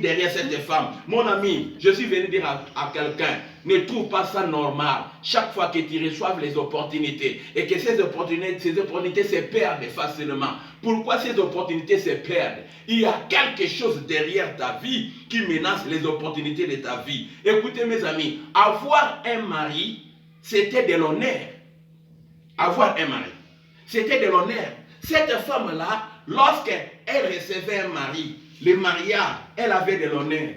derrière cette femme. Mon ami, je suis venu dire à quelqu'un, ne trouve pas ça normal. Chaque fois que tu reçois les opportunités et que ces opportunités se perdent facilement. Pourquoi ces opportunités se perdent? Il y a quelque chose derrière ta vie qui menace les opportunités de ta vie. Écoutez mes amis, avoir un mari, c'était de l'honneur. Avoir un mari, c'était de l'honneur. Cette femme-là, lorsqu'elle recevait un mari, le mariage, elle avait de l'honneur.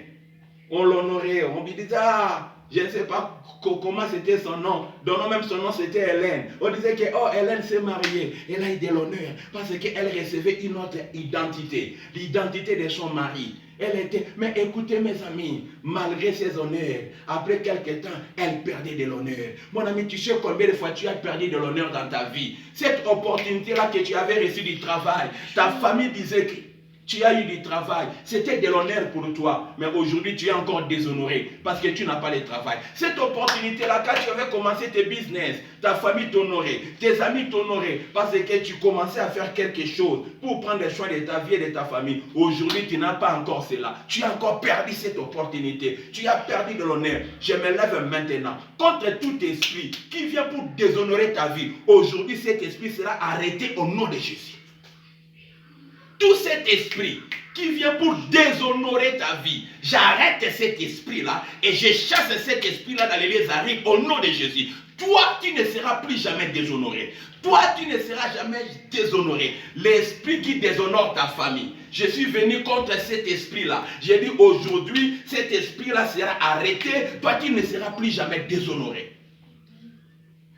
On l'honorait, on lui disait, ah, je ne sais pas comment c'était son nom. Donnons même son nom, c'était Hélène. On disait que, oh, Hélène s'est mariée. Elle a eu de l'honneur parce qu'elle recevait une autre identité. L'identité de son mari. Elle était, mais écoutez mes amis, malgré ses honneurs, après quelques temps, elle perdait de l'honneur. Mon ami, tu sais combien de fois tu as perdu de l'honneur dans ta vie? Cette opportunité-là que tu avais reçue du travail, ta famille disait que tu as eu du travail, c'était de l'honneur pour toi, mais aujourd'hui tu es encore déshonoré parce que tu n'as pas de travail. Cette opportunité-là, quand tu avais commencé tes business, ta famille t'honorait, tes amis t'honoraient parce que tu commençais à faire quelque chose pour prendre le soin de ta vie et de ta famille. Aujourd'hui, tu n'as pas encore cela. Tu as encore perdu cette opportunité. Tu as perdu de l'honneur. Je me lève maintenant contre tout esprit qui vient pour déshonorer ta vie. Aujourd'hui, cet esprit sera arrêté au nom de Jésus. Tout cet esprit qui vient pour déshonorer ta vie, j'arrête cet esprit-là et je chasse cet esprit-là dans les lieux arides au nom de Jésus. Toi, tu ne seras plus jamais déshonoré. Toi, tu ne seras jamais déshonoré. L'esprit qui déshonore ta famille. Je suis venu contre cet esprit-là. J'ai dit aujourd'hui, cet esprit-là sera arrêté. Toi, tu ne seras plus jamais déshonoré.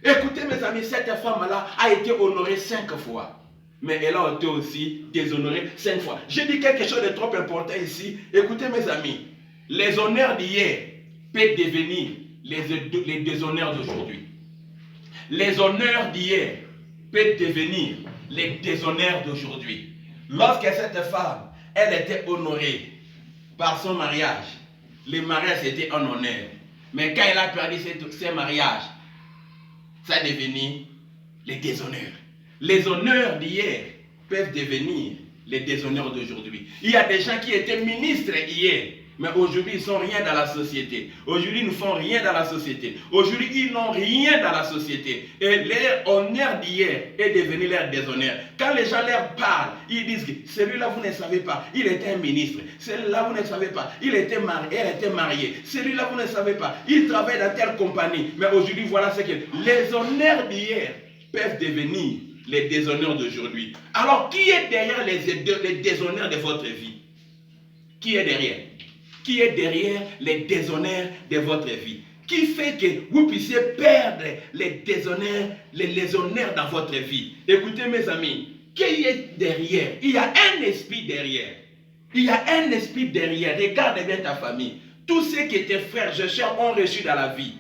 Écoutez mes amis, cette femme-là a été honorée 5 fois. Mais elle a été aussi déshonorée 5 fois. J'ai dit quelque chose de trop important ici. Écoutez mes amis, les honneurs d'hier peuvent devenir les déshonneurs d'aujourd'hui. Les honneurs d'hier peuvent devenir les déshonneurs d'aujourd'hui. Lorsque cette femme, elle était honorée par son mariage, le mariage était un honneur. Mais quand elle a perdu ce mariage, ça est devenu les déshonneurs. Les honneurs d'hier peuvent devenir les déshonneurs d'aujourd'hui. Il y a des gens qui étaient ministres hier, mais aujourd'hui ils ne sont rien dans la société. Aujourd'hui ils ne font rien dans la société. Aujourd'hui ils n'ont rien dans la société. Et leur honneur d'hier est devenu leur déshonneur. Quand les gens leur parlent, ils disent que celui-là vous ne savez pas, il était un ministre. Celui-là vous ne savez pas, elle était mariée. Celui-là vous ne savez pas, il travaille dans telle compagnie. Mais aujourd'hui voilà ce que les honneurs d'hier peuvent devenir les déshonneurs d'aujourd'hui. Alors, qui est derrière les déshonneurs de votre vie? Qui est derrière? Qui est derrière les déshonneurs de votre vie? Qui fait que vous puissiez perdre les honneurs dans votre vie? Écoutez mes amis, qui est derrière? Il y a un esprit derrière. Il y a un esprit derrière. Regarde bien ta famille. Tous ceux qui étaient frères et sœurs ont reçu dans la vie.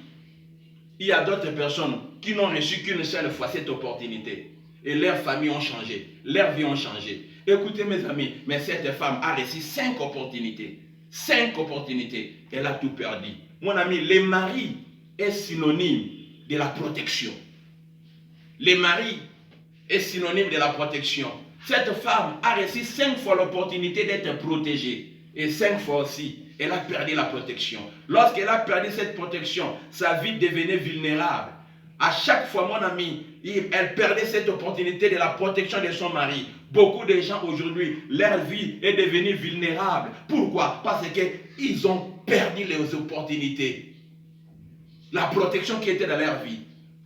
Il y a d'autres personnes qui n'ont reçu qu'une seule fois cette opportunité. Et leurs familles ont changé. Leurs vies ont changé. Écoutez mes amis, mais cette femme a reçu 5 opportunités. 5 opportunités. Elle a tout perdu. Mon ami, le mari est synonyme de la protection. Le mari est synonyme de la protection. Cette femme a reçu 5 fois l'opportunité d'être protégée. Et 5 fois aussi, elle a perdu la protection. Lorsqu'elle a perdu cette protection, sa vie devenait vulnérable. À chaque fois, mon ami, elle perdait cette opportunité de la protection de son mari. Beaucoup de gens aujourd'hui, leur vie est devenue vulnérable. Pourquoi? Parce qu'ils ont perdu les opportunités. La protection qui était dans leur vie.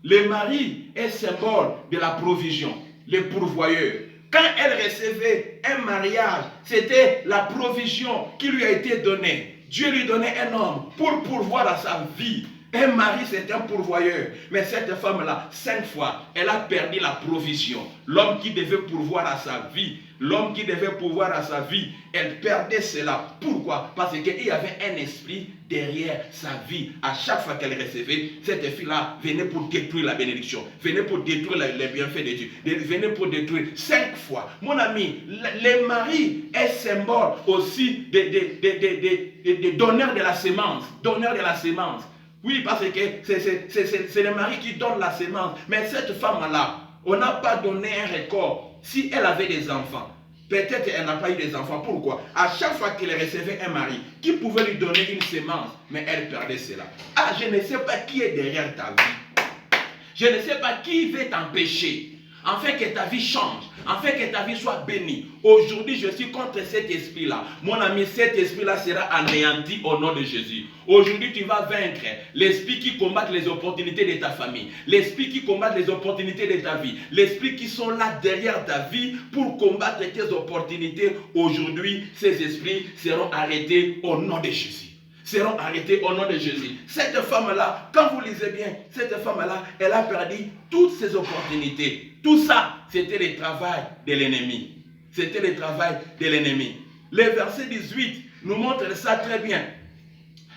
Le mari est symbole de la provision, le pourvoyeur. Quand elle recevait un mariage, c'était la provision qui lui a été donnée. Dieu lui donnait un homme pour pourvoir à sa vie. Un mari, c'est un pourvoyeur. Mais cette femme-là, 5 fois, elle a perdu la provision. L'homme qui devait pourvoir à sa vie, l'homme qui devait pourvoir à sa vie, elle perdait cela. Pourquoi? Parce qu'il y avait un esprit derrière sa vie. À chaque fois qu'elle recevait, cette fille-là venait pour détruire la bénédiction, venait pour détruire les bienfaits de Dieu, venait pour détruire 5 fois. Mon ami, le mari est symbole aussi de donneur de la sémence. Donneur de la sémence. Oui, parce que c'est le mari qui donne la sémence. Mais cette femme-là, on n'a pas donné un record si elle avait des enfants. Peut-être elle n'a pas eu des enfants. Pourquoi? À chaque fois qu'elle recevait un mari qui pouvait lui donner une sémence, mais elle perdait cela. Ah, je ne sais pas qui est derrière ta vie. Je ne sais pas qui veut t'empêcher. Afin que ta vie change, afin que ta vie soit bénie. Aujourd'hui, je suis contre cet esprit-là. Mon ami, cet esprit-là sera anéanti au nom de Jésus. Aujourd'hui, tu vas vaincre l'esprit qui combat les opportunités de ta famille, l'esprit qui combat les opportunités de ta vie, l'esprit qui sont là derrière ta vie pour combattre tes opportunités. Aujourd'hui, ces esprits seront arrêtés au nom de Jésus. Seront arrêtés au nom de Jésus. Cette femme-là, quand vous lisez bien, cette femme-là, elle a perdu toutes ses opportunités. Tout ça, c'était le travail de l'ennemi. C'était le travail de l'ennemi. Le verset 18 nous montre ça très bien.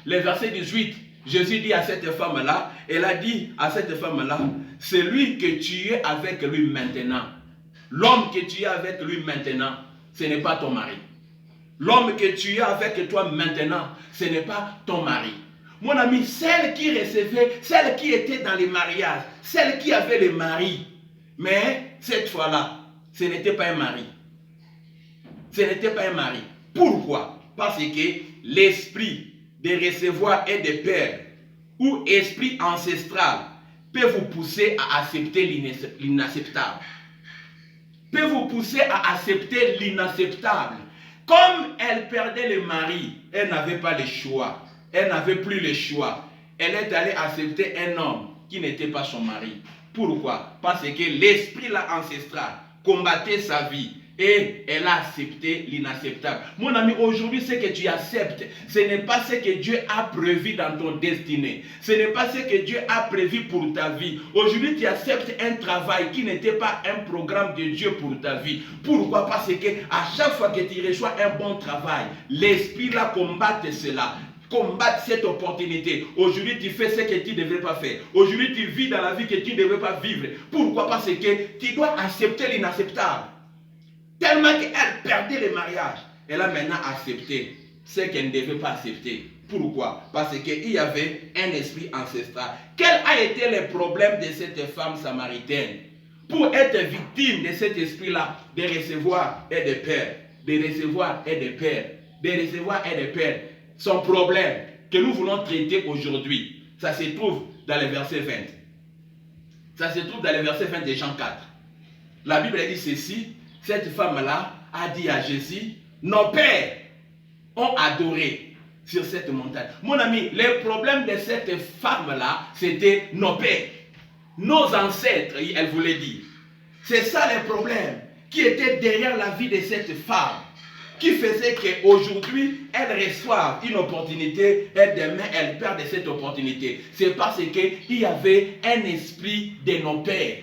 Le verset 18, Jésus dit à cette femme-là, elle a dit à cette femme-là, celui que tu es avec lui maintenant, l'homme que tu es avec lui maintenant, ce n'est pas ton mari. L'homme que tu es avec toi maintenant, ce n'est pas ton mari. Mon ami, celle qui recevait, celle qui était dans les mariages, celle qui avait le mari, mais cette fois-là, ce n'était pas un mari. Ce n'était pas un mari. Pourquoi? Parce que l'esprit de recevoir et de perdre, ou esprit ancestral, peut vous pousser à accepter l'inacceptable. Peut vous pousser à accepter l'inacceptable. Comme elle perdait le mari, elle n'avait pas le choix. Elle n'avait plus le choix. Elle est allée accepter un homme qui n'était pas son mari. Pourquoi? Parce que l'esprit là ancestral combattait sa vie et elle a accepté l'inacceptable. Mon ami, aujourd'hui, ce que tu acceptes, ce n'est pas ce que Dieu a prévu dans ton destinée. Ce n'est pas ce que Dieu a prévu pour ta vie. Aujourd'hui, tu acceptes un travail qui n'était pas un programme de Dieu pour ta vie. Pourquoi? Parce que à chaque fois que tu reçois un bon travail, l'esprit là combatte cela. Combattre cette opportunité. Aujourd'hui, tu fais ce que tu ne devrais pas faire. Aujourd'hui, tu vis dans la vie que tu ne devrais pas vivre. Pourquoi? Parce que tu dois accepter l'inacceptable. Tellement qu'elle perdait le mariage, elle a maintenant accepté ce qu'elle ne devait pas accepter. Pourquoi? Parce qu'il y avait un esprit ancestral. Quel a été le problème de cette femme samaritaine? Pour être victime de cet esprit-là, de recevoir et de perdre, de recevoir et de perdre, de recevoir et de perdre. Son problème que nous voulons traiter aujourd'hui, ça se trouve dans le verset 20. Ça se trouve dans le verset 20 de Jean 4. La Bible dit ceci, cette femme-là a dit à Jésus, nos pères ont adoré sur cette montagne. Mon ami, le problème de cette femme-là, c'était nos pères, nos ancêtres, elle voulait dire. C'est ça le problème qui était derrière la vie de cette femme, qui faisait qu'aujourd'hui, elle reçoit une opportunité et demain, elle perd de cette opportunité. C'est parce qu'il y avait un esprit de nos pères,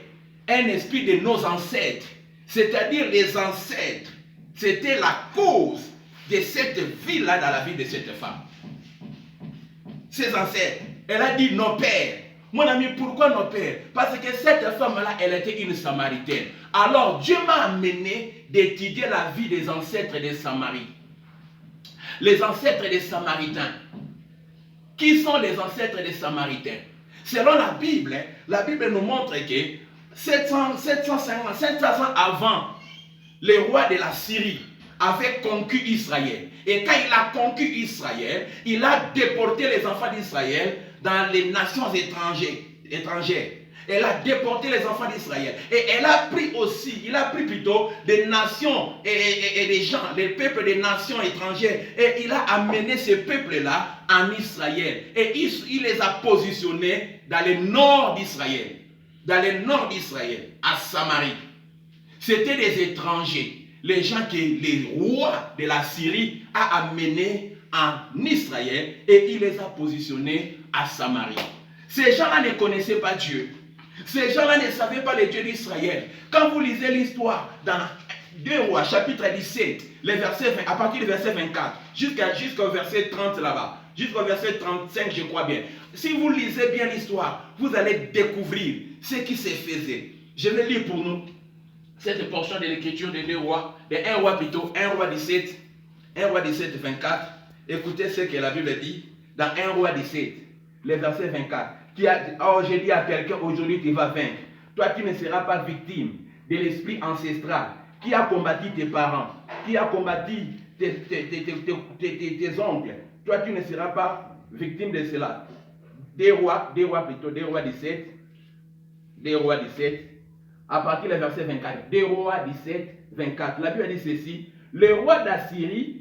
un esprit de nos ancêtres, c'est-à-dire les ancêtres. C'était la cause de cette vie-là dans la vie de cette femme. Ses ancêtres, elle a dit nos pères. Mon ami, pourquoi nos pères? Parce que cette femme-là, elle était une Samaritaine. Alors, Dieu m'a amené d'étudier la vie des ancêtres des Samaries. Les ancêtres des Samaritains. Qui sont les ancêtres des Samaritains? Selon la Bible nous montre que 700 ans avant, le roi de la Syrie avait conquis Israël. Et quand il a conquis Israël, il a déporté les enfants d'Israël dans les nations étrangères. Elle a déporté les enfants d'Israël. Et elle a pris aussi, il a pris plutôt des nations et des gens, les peuples des nations étrangères. Et il a amené ces peuples-là en Israël. Et il les a positionnés dans le nord d'Israël. Dans le nord d'Israël, à Samarie. C'était des étrangers. Les gens que les rois de la Syrie a amenés en Israël et il les a positionnés à Samarie. Ces gens-là ne connaissaient pas Dieu. Ces gens-là ne savaient pas le Dieu d'Israël. Quand vous lisez l'histoire dans 2 Rois, chapitre 17, les versets 20, à partir du verset 24, jusqu'au verset 30 là-bas, jusqu'au verset 35, je crois bien. Si vous lisez bien l'histoire, vous allez découvrir ce qui se faisait. Je vais lire pour nous cette portion de l'écriture de 2 Rois, de 1 Roi plutôt, 1 Roi 17, 24. Écoutez ce que la Bible dit dans 1 Roi 17, le verset 24. Oh, j'ai dit à quelqu'un, aujourd'hui tu vas vaincre. Toi, tu ne seras pas victime de l'esprit ancestral qui a combattu tes parents, qui a combattu tes oncles. Toi, tu ne seras pas victime de cela. Des rois 17. Des rois 17. À partir du verset 24. Des rois 17, 24. La Bible dit ceci. Le roi d'Assyrie